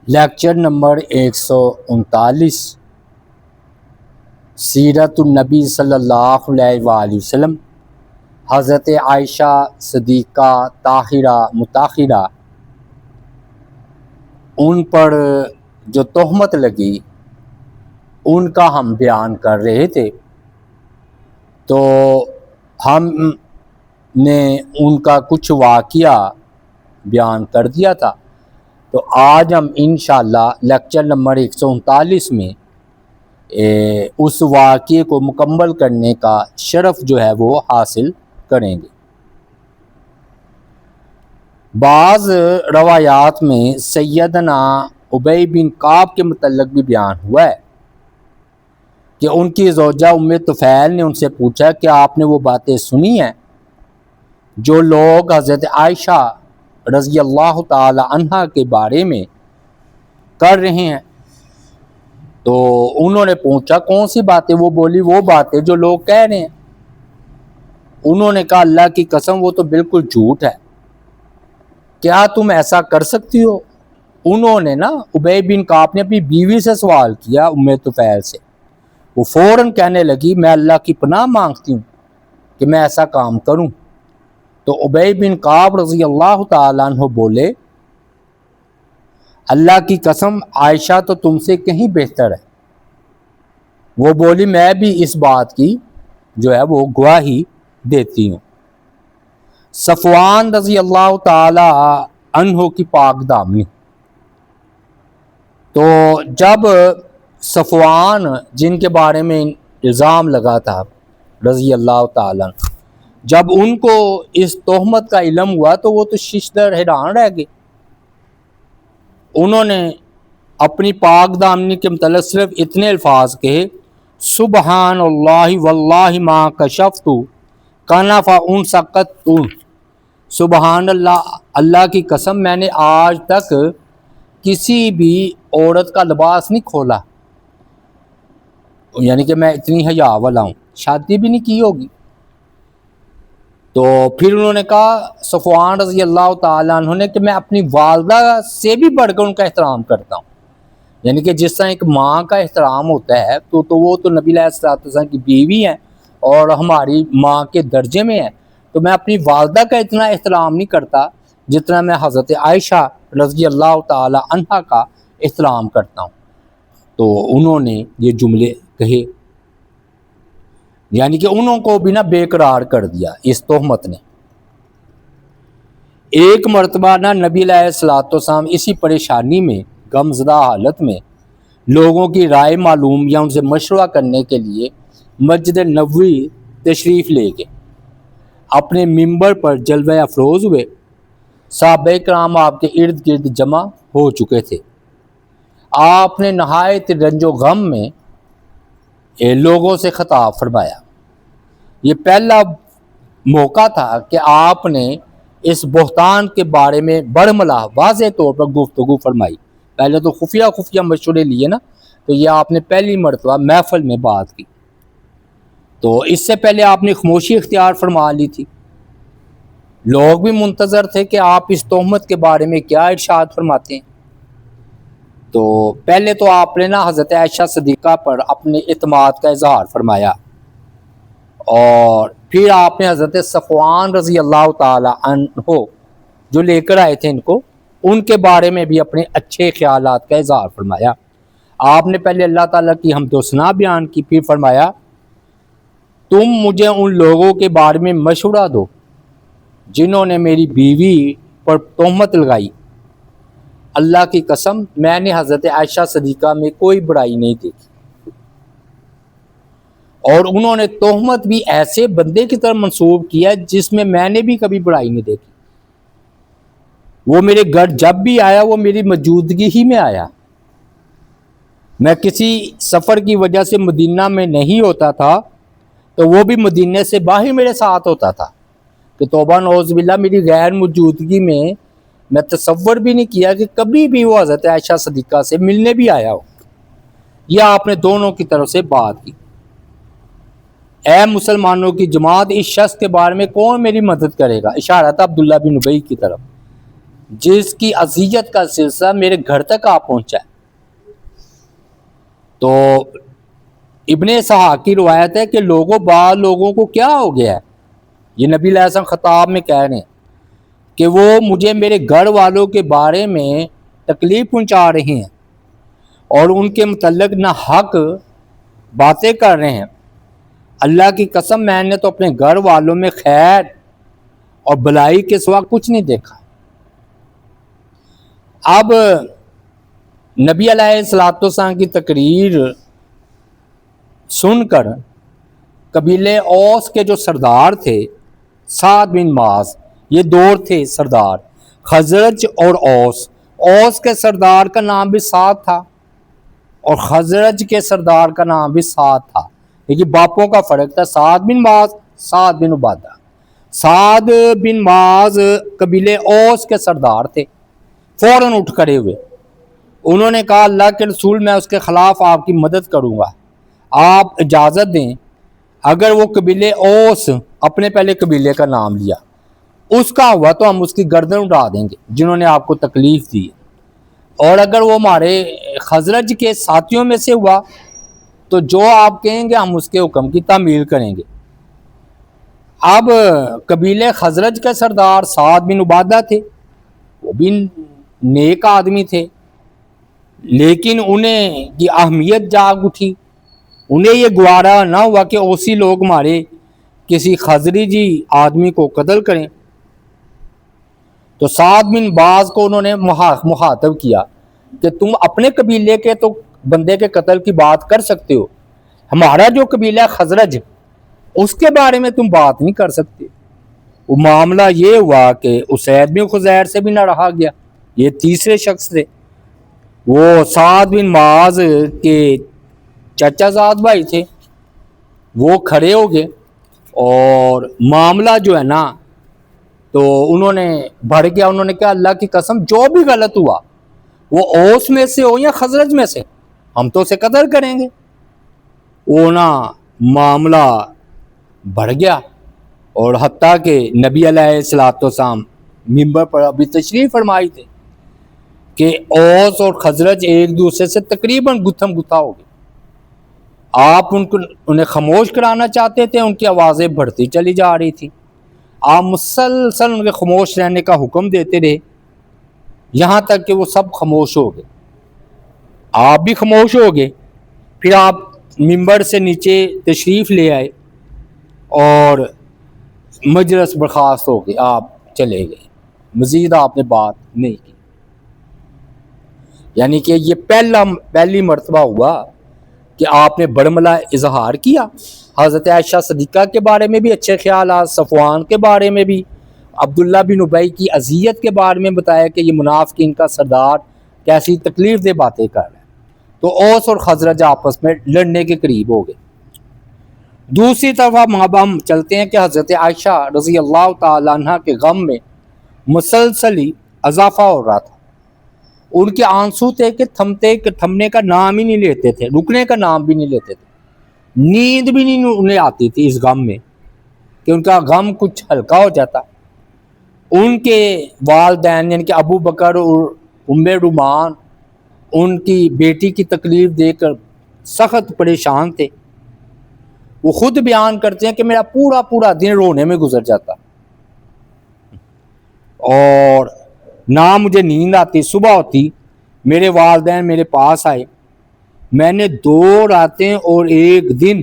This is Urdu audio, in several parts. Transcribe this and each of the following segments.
لیکچر نمبر 139 سیرت النبی صلی اللہ علیہ وآلہ وسلم حضرت عائشہ صدیقہ طاہرہ مطہرہ ان پر جو تہمت لگی ان کا ہم بیان کر رہے تھے، تو ہم نے ان کا کچھ واقعہ بیان کر دیا تھا۔ تو آج ہم انشاءاللہ لیکچر نمبر 139 میں اس واقعے کو مکمل کرنے کا شرف جو ہے وہ حاصل کریں گے۔ بعض روایات میں سیدنا ابی بن کعب کے متعلق بھی بیان ہوا ہے کہ ان کی زوجہ ام طفیل نے ان سے پوچھا کہ آپ نے وہ باتیں سنی ہیں جو لوگ حضرت عائشہ رضی اللہ تعالی عنہا کے بارے میں کر رہے ہیں؟ تو انہوں نے پوچھا کون سی باتیں؟ وہ بولی وہ باتیں جو لوگ کہہ رہے ہیں۔ انہوں نے کہا اللہ کی قسم وہ تو بالکل جھوٹ ہے، کیا تم ایسا کر سکتی ہو؟ انہوں نے ابی بن کعب نے اپنی بیوی سے سوال کیا، ام طفیل سے۔ وہ فوراً کہنے لگی میں اللہ کی پناہ مانگتی ہوں کہ میں ایسا کام کروں۔ تو ابی بن کعب رضی اللہ تعالیٰ عنہ بولے اللہ کی قسم عائشہ تو تم سے کہیں بہتر ہے۔ وہ بولی میں بھی اس بات کی جو ہے وہ گواہی دیتی ہوں۔ صفوان رضی اللہ تعالی عنہ کی پاک دامنی۔ تو جب صفوان جن کے بارے میں الزام لگا تھا رضی اللہ تعالیٰ عنہ، جب ان کو اس تہمت کا علم ہوا تو وہ تو ششدر حیران رہ گئے۔ انہوں نے اپنی پاک دامنی کے متعلق صرف اتنے الفاظ کہے سبحان اللہ واللہ ما کشفت کنف انسقت، سبحان اللہ، اللہ کی قسم میں نے آج تک کسی بھی عورت کا لباس نہیں کھولا، یعنی کہ میں اتنی حیا والا ہوں، شادی بھی نہیں کی ہوگی۔ تو پھر انہوں نے کہا صفوان رضی اللہ تعالیٰ عنہ نے کہ میں اپنی والدہ سے بھی بڑھ کر ان کا احترام کرتا ہوں، یعنی کہ جس طرح ایک ماں کا احترام ہوتا ہے تو وہ تو نبی علیہ السلام کی بیوی ہیں اور ہماری ماں کے درجے میں ہیں، تو میں اپنی والدہ کا اتنا احترام نہیں کرتا جتنا میں حضرت عائشہ رضی اللہ تعالی عنہا کا احترام کرتا ہوں۔ تو انہوں نے یہ جملے کہے، یعنی کہ انہوں کو بھی بے قرار کر دیا اس تہمت نے۔ ایک مرتبہ نبی علیہ السلام اسی پریشانی میں غمزدہ حالت میں لوگوں کی رائے معلوم یا ان سے مشورہ کرنے کے لیے مسجد نبوی تشریف لے گئے۔ اپنے ممبر پر جلوہ افروز ہوئے، صحابہ کرام آپ کے ارد گرد جمع ہو چکے تھے۔ آپ نے نہایت رنج و غم میں لوگوں سے خطاب فرمایا۔ یہ پہلا موقع تھا کہ آپ نے اس بہتان کے بارے میں برملا واضح طور پر گفتگو فرمائی۔ پہلے تو خفیہ مشورے لیے تو یہ آپ نے پہلی مرتبہ محفل میں بات کی۔ تو اس سے پہلے آپ نے خاموشی اختیار فرما لی تھی، لوگ بھی منتظر تھے کہ آپ اس تہمت کے بارے میں کیا ارشاد فرماتے ہیں۔ تو پہلے تو آپ نے حضرت عائشہ صدیقہ پر اپنے اعتماد کا اظہار فرمایا، اور پھر آپ نے حضرت صفوان رضی اللہ تعالی عنہ جو لے کر آئے تھے ان کے بارے میں بھی اپنے اچھے خیالات کا اظہار فرمایا۔ آپ نے پہلے اللہ تعالیٰ کی حمد و ثنا بیان کی، پھر فرمایا تم مجھے ان لوگوں کے بارے میں مشورہ دو جنہوں نے میری بیوی پر تہمت لگائی۔ اللہ کی قسم میں نے حضرت عائشہ صدیقہ میں کوئی برائی نہیں دیکھی، اور انہوں نے تہمت بھی ایسے بندے کی طرف منسوب کیا جس میں نے بھی کبھی برائی نہیں دیکھی۔ وہ میرے گھر جب بھی آیا وہ میری موجودگی ہی میں آیا، میں کسی سفر کی وجہ سے مدینہ میں نہیں ہوتا تھا تو وہ بھی مدینے سے باہر میرے ساتھ ہوتا تھا کہ توبہ نعوذ باللہ میری غیر موجودگی میں تصور بھی نہیں کیا کہ کبھی بھی وہ حضرت عائشہ صدیقہ سے ملنے بھی آیا ہو۔ یہ آپ نے دونوں کی طرف سے بات کی۔ اے مسلمانوں کی جماعت، اس شخص کے بارے میں کون میری مدد کرے گا؟ اشارہ تھا عبداللہ بن ابی کی طرف۔ جس کی اذیت کا سلسلہ میرے گھر تک آ پہنچا ہے۔ تو ابن اسحاق کی روایت ہے کہ بعض لوگوں کو کیا ہو گیا ہے، یہ نبی علیہ السلام خطاب میں کہہ رہے ہیں کہ وہ مجھے میرے گھر والوں کے بارے میں تکلیف پہنچا رہے ہیں اور ان کے متعلق نہ حق باتیں کر رہے ہیں۔ اللہ کی قسم میں نے تو اپنے گھر والوں میں خیر اور بلائی کے سوا کچھ نہیں دیکھا۔ اب نبی علیہ الصلوۃ والسلام کی تقریر سن کر قبیلے اوس کے جو سردار تھے سعد بن معاذ، یہ دور تھے سردار، خزرج اور اوس کے سردار کا نام بھی سعد تھا اور خزرج کے سردار کا نام بھی سعد تھا، لیکن باپوں کا فرق تھا، سعد بن معاذ، سعد بن عبادہ۔ سعد بن معاذ قبیلے اوس کے سردار تھے، فوراً اٹھ کھڑے ہوئے، انہوں نے کہا اللہ کے رسول میں اس کے خلاف آپ کی مدد کروں گا، آپ اجازت دیں۔ اگر وہ قبیلے اوس، اپنے پہلے قبیلے کا نام لیا، اس کا ہوا تو ہم اس کی گردن اڑا دیں گے جنہوں نے آپ کو تکلیف دی، اور اگر وہ ہمارے خزرج کے ساتھیوں میں سے ہوا تو جو آپ کہیں گے ہم اس کے حکم کی تعمیل کریں گے۔ اب قبیلے خزرج کے سردار سعد بن عبادہ تھے، وہ بھی نیک آدمی تھے، لیکن انہیں کی اہمیت جاگ اٹھی، انہیں یہ گوارا نہ ہوا کہ اوسی لوگ ہمارے کسی خزرجی آدمی کو قتل کریں، تو سعد بن باز کو انہوں نے مخاطب کیا کہ تم اپنے قبیلے کے تو بندے کے قتل کی بات کر سکتے ہو، ہمارا جو قبیلہ خزرج اس کے بارے میں تم بات نہیں کر سکتے۔ وہ معاملہ یہ ہوا کہ اسید بن خزیر سے بھی نہ رہا گیا، یہ تیسرے شخص تھے، وہ سعد بن معاذ کے چچا زاد بھائی تھے، وہ کھڑے ہو گئے اور معاملہ جو ہے نا تو انہوں نے بڑھ گیا، انہوں نے کہا اللہ کی قسم جو بھی غلط ہوا وہ اوس میں سے ہو یا خزرج میں سے، ہم تو اسے قتل کریں گے۔ وہ نا معاملہ بڑھ گیا اور حتیٰ کہ نبی علیہ الصلوۃ والسلام منبر پر ابھی تشریف فرمائی تھے کہ اوس اور خزرج ایک دوسرے سے تقریباً گتھم گتھا ہو گئے، آپ انہیں خاموش کرانا چاہتے تھے، ان کی آوازیں بڑھتی چلی جا رہی تھی، آپ مسلسل ان کے خاموش رہنے کا حکم دیتے رہے، یہاں تک کہ وہ سب خاموش ہو گئے، آپ بھی خاموش ہو گئے۔ پھر آپ منبر سے نیچے تشریف لے آئے اور مجلس برخاست ہو گئے، آپ چلے گئے، مزید آپ نے بات نہیں کی۔ یعنی کہ یہ پہلی مرتبہ ہوا کہ آپ نے برملا اظہار کیا۔ حضرت عائشہ صدیقہ کے بارے میں بھی اچھے خیالات، صفوان کے بارے میں بھی، عبداللہ بن ابی کی اذیت کے بارے میں بتایا کہ یہ منافقین کا سردار کیسی تکلیف دہ باتیں کر رہا ہے، تو اوس اور خزرج آپس میں لڑنے کے قریب ہو گئے۔ دوسری طرف ہم چلتے ہیں کہ حضرت عائشہ رضی اللہ تعالی عنہ کے غم میں مسلسل ہی اضافہ ہو رہا تھا، ان کے آنسو تھے کہ تھمنے کا نام ہی نہیں لیتے تھے، رکنے کا نام بھی نہیں لیتے تھے، نیند بھی نہیں انہیں آتی تھی اس غم میں کہ ان کا غم کچھ ہلکا ہو جاتا۔ ان کے والدین یعنی کہ ابو بکر اور ام رومان ان کی بیٹی کی تکلیف دیکھ کر سخت پریشان تھے، وہ خود بیان کرتے ہیں کہ میرا پورا دن رونے میں گزر جاتا اور نہ مجھے نیند آتی، صبح ہوتی میرے والدین میرے پاس آئے، میں نے 2 راتیں اور 1 دن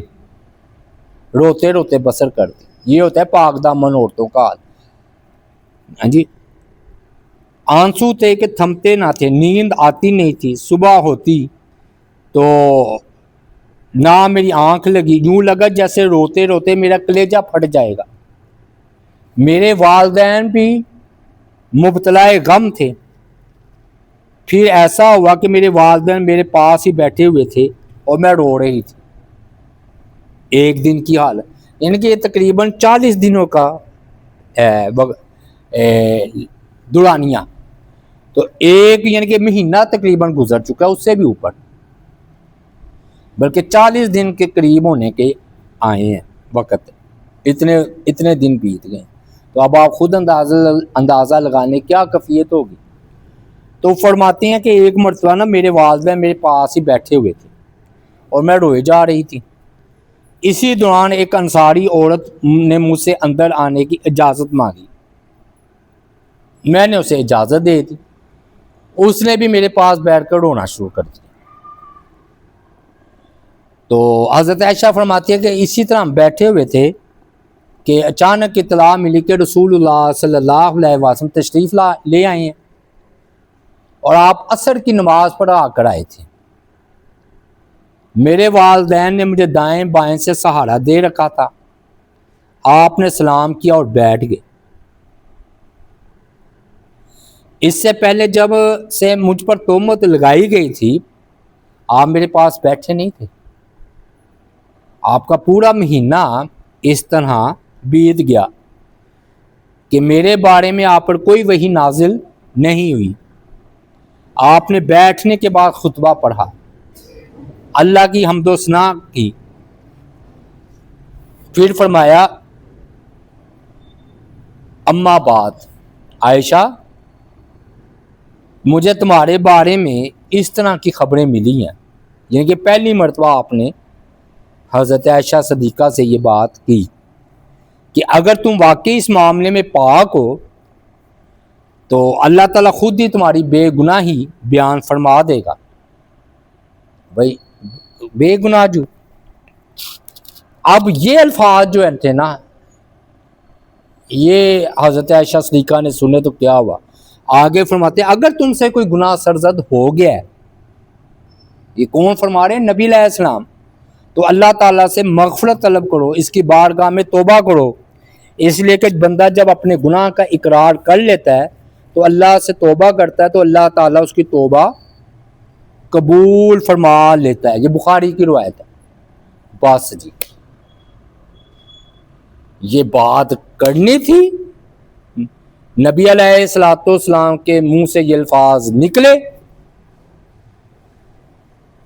روتے روتے بسر کر دی۔ یہ ہوتا ہے پاک دامن عورتوں کا حال۔ ہاں جی، آنسو تھے کہ تھمتے نہ تھے، نیند آتی نہیں تھی، صبح ہوتی تو نہ میری آنکھ لگی، یوں لگا جیسے روتے روتے میرا کلیجہ پھٹ جائے گا۔ میرے والدین بھی مبتلا غم تھے۔ پھر ایسا ہوا کہ میرے والدین میرے پاس ہی بیٹھے ہوئے تھے اور میں رو رہی تھی۔ 1 دن کی حالت، یعنی کہ یہ تقریباً 40 دنوں کا دورانیہ، تو یعنی کہ مہینہ تقریباً گزر چکا ہے، اس سے بھی اوپر، بلکہ 40 دن کے قریب ہونے کے آئے ہیں وقت، اتنے دن بیت گئے۔ تو اب آپ خود اندازہ لگانے کیا کیفیت ہوگی۔ تو فرماتے ہیں کہ ایک مرتبہ نا میرے والدین میرے پاس ہی بیٹھے ہوئے تھے اور میں روئے جا رہی تھی. اسی دوران ایک انصاری عورت نے مجھ سے اندر آنے کی اجازت مانگی. میں نے اسے اجازت دے دی. اس نے بھی میرے پاس بیٹھ کر رونا شروع کر دیا. تو حضرت عائشہ فرماتی ہے کہ اسی طرح ہم بیٹھے ہوئے تھے کہ اچانک اطلاع ملی کہ رسول اللہ صلی اللہ علیہ وسلم تشریف لے آئے ہیں اور آپ عصر کی نماز پڑھا کر آئے تھے. میرے والدین نے مجھے دائیں بائیں سے سہارا دے رکھا تھا. آپ نے سلام کیا اور بیٹھ گئے. اس سے پہلے جب سے مجھ پر تہمت لگائی گئی تھی آپ میرے پاس بیٹھے نہیں تھے. آپ کا پورا مہینہ اس طرح بیت گیا کہ میرے بارے میں آپ پر کوئی وحی نازل نہیں ہوئی. آپ نے بیٹھنے کے بعد خطبہ پڑھا, اللہ کی حمد و ثنا کی, پھر فرمایا اما بعد عائشہ مجھے تمہارے بارے میں اس طرح کی خبریں ملی ہیں. یعنی کہ پہلی مرتبہ آپ نے حضرت عائشہ صدیقہ سے یہ بات کی کہ اگر تم واقعی اس معاملے میں پاک ہو تو اللہ تعالیٰ خود ہی تمہاری بے گناہی بیان فرما دے گا. بھائی بے گناہ جو اب یہ الفاظ جو تھے نا یہ حضرت عائشہ صدیقہ نے سنے تو کیا ہوا. آگے فرماتے ہیں اگر تم سے کوئی گناہ سرزد ہو گیا ہے, یہ کون فرما رہے ہیں؟ نبی علیہ السلام. تو اللہ تعالیٰ سے مغفرت طلب کرو, اس کی بارگاہ میں توبہ کرو. اس لیے کہ بندہ جب اپنے گناہ کا اقرار کر لیتا ہے تو اللہ سے توبہ کرتا ہے تو اللہ تعالیٰ اس کی توبہ قبول فرما لیتا ہے. یہ بخاری کی روایت ہے. بس جی یہ بات کرنی تھی, نبی علیہ الصلوۃ والسلام کے منہ سے یہ الفاظ نکلے.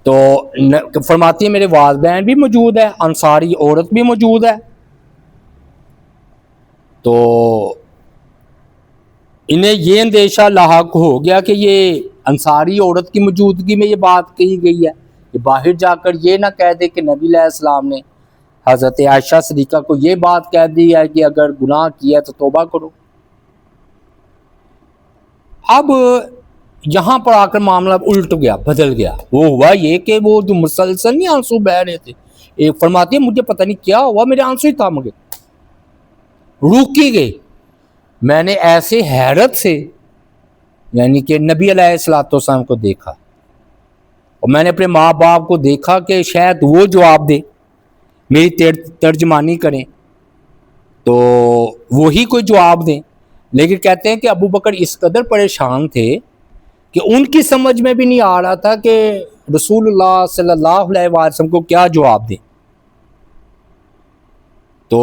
تو فرماتی ہے میرے والدین بھی موجود ہے, انصاری عورت بھی موجود ہے. تو انہیں یہ اندیشہ لاحق ہو گیا کہ یہ انصاری عورت کی موجودگی میں یہ بات کہی گئی ہے, کہ باہر جا کر یہ نہ کہہ دے کہ نبی علیہ السلام نے حضرت عائشہ صدیقہ کو یہ بات کہہ دی ہے کہ اگر گناہ کیا تو توبہ کرو. اب یہاں پر آ کر معاملہ الٹ گیا, بدل گیا. وہ ہوا یہ کہ وہ جو مسلسل نہیں آنسو بہ رہے تھے, ایک فرماتی ہے مجھے پتہ نہیں کیا ہوا, میرے آنسو ہی تھام گئے, رک ہی گئے. میں نے ایسے حیرت سے یعنی کہ نبی علیہ الصلوۃ والسلام کو دیکھا اور میں نے اپنے ماں باپ کو دیکھا کہ شاید وہ جواب دے, میری ترجمانی کریں تو وہی کوئی جواب دیں. لیکن کہتے ہیں کہ ابو بکر اس قدر پریشان تھے کہ ان کی سمجھ میں بھی نہیں آ رہا تھا کہ رسول اللہ صلی اللہ علیہ وسلم کو کیا جواب دیں. تو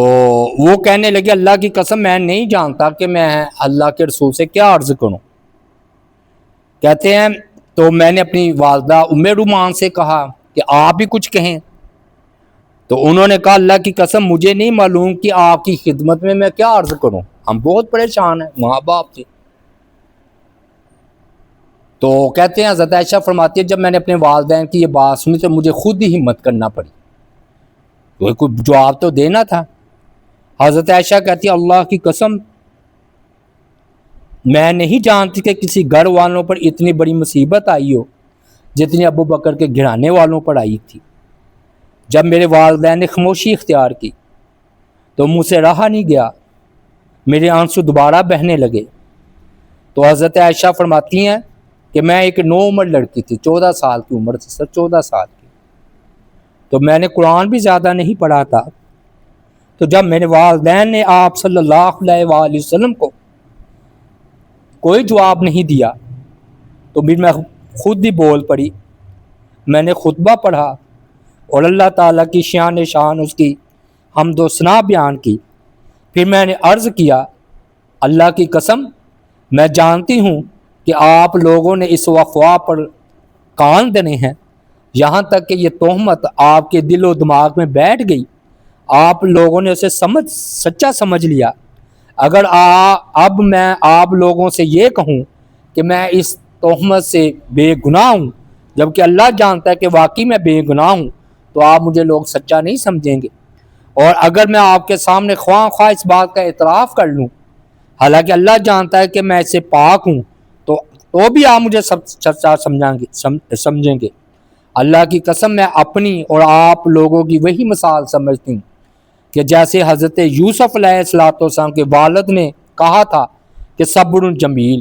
وہ کہنے لگے اللہ کی قسم میں نہیں جانتا کہ میں اللہ کے رسول سے کیا عرض کروں. کہتے ہیں تو میں نے اپنی والدہ ام رومان سے کہا کہ آپ بھی کچھ کہیں. تو انہوں نے کہا اللہ کی قسم مجھے نہیں معلوم کہ آپ کی خدمت میں کیا عرض کروں, ہم بہت پریشان ہیں, ماں باپ تھے. تو کہتے ہیں حضرت عائشہ فرماتی ہے جب میں نے اپنے والدین کی یہ بات سنی تو مجھے خود ہی ہمت کرنا پڑی, کوئی جواب تو دینا تھا. حضرت عائشہ کہتی ہے اللہ کی قسم میں نہیں جانتی کہ کسی گھر والوں پر اتنی بڑی مصیبت آئی ہو جتنی ابو بکر کے گھرانے والوں پر آئی تھی. جب میرے والدین نے خاموشی اختیار کی تو مجھ سے رہا نہیں گیا, میرے آنسو دوبارہ بہنے لگے. تو حضرت عائشہ فرماتی ہیں کہ میں ایک نو عمر لڑکی تھی, 14 سال کی عمر تھی سر, 14 سال کی. تو میں نے قرآن بھی زیادہ نہیں پڑھا تھا. تو جب میرے والدین نے آپ صلی اللہ علیہ وآلہ وسلم کو کوئی جواب نہیں دیا تو پھر میں خود ہی بول پڑی. میں نے خطبہ پڑھا اور اللہ تعالیٰ کی شان اس کی حمد و ثنا بیان کی. پھر میں نے عرض کیا اللہ کی قسم میں جانتی ہوں کہ آپ لوگوں نے اس افواہ پر کان دنے ہیں, یہاں تک کہ یہ تہمت آپ کے دل و دماغ میں بیٹھ گئی, آپ لوگوں نے اسے سچا سمجھ لیا. اگر اب میں آپ لوگوں سے یہ کہوں کہ میں اس تہمت سے بے گناہ ہوں، جبکہ اللہ جانتا ہے کہ واقعی میں بے گناہ ہوں، تو آپ مجھے لوگ سچا نہیں سمجھیں گے۔ اور اگر میں آپ کے سامنے خواہ خواہ اس بات کا اعتراف کر لوں، حالانکہ اللہ جانتا ہے کہ میں اس سے پاک ہوں، تو بھی آپ مجھے سچا سمجھیں گے۔ اللہ کی قسم میں اپنی اور آپ لوگوں کی وہی مثال سمجھتی ہوں کہ جیسے حضرت یوسف علیہ السلام کے والد نے کہا تھا کہ صبر جمیل،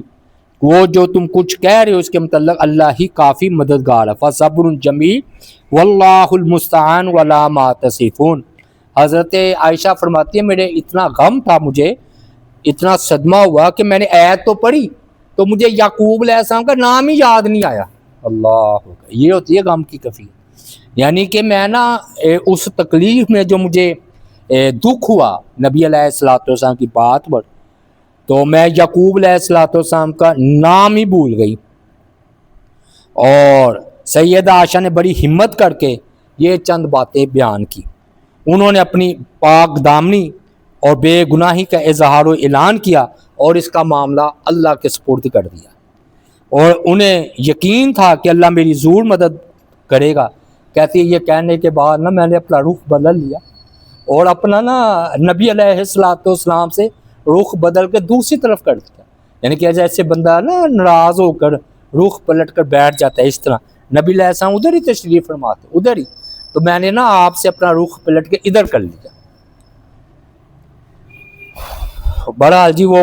وہ جو تم کچھ کہہ رہے ہو اس کے متعلق اللہ ہی کافی مددگار ہے۔ فصبر جمیل واللہ المستعان ولا ما تصفون۔ حضرت عائشہ فرماتی ہے میرے اتنا غم تھا، مجھے اتنا صدمہ ہوا کہ میں نے آیت تو پڑھی تو مجھے یعقوب علیہ السلام کا نام ہی یاد نہیں آیا۔ اللہ، یہ ہوتی ہے غم کی کیفیت۔ یعنی کہ میں نا اس تکلیف میں جو مجھے دکھ ہوا نبی علیہ السلام کی بات پر، تو میں یعقوب علیہ السلام کا نام ہی بھول گئی۔ اور سیدہ عائشہ نے بڑی ہمت کر کے یہ چند باتیں بیان کی۔ انہوں نے اپنی پاک دامنی اور بے گناہی کا اظہار و اعلان کیا اور اس کا معاملہ اللہ کے سپرد کر دیا، اور انہیں یقین تھا کہ اللہ میری ضرور مدد کرے گا۔ کہتی ہے یہ کہنے کے بعد نا میں نے اپنا رخ بدل لیا اور اپنا نا نبی علیہ السلام سے رخ بدل کے دوسری طرف کر دیا، یعنی کہ جیسے بندہ نا ناراض ہو کر رخ پلٹ کر بیٹھ جاتا ہے، اس طرح نبی علیہ السلام ادھر ہی تشریف فرماتے، ادھر ہی، تو میں نے نا آپ سے اپنا رخ پلٹ کے ادھر کر لیا۔ بہرحال جی وہ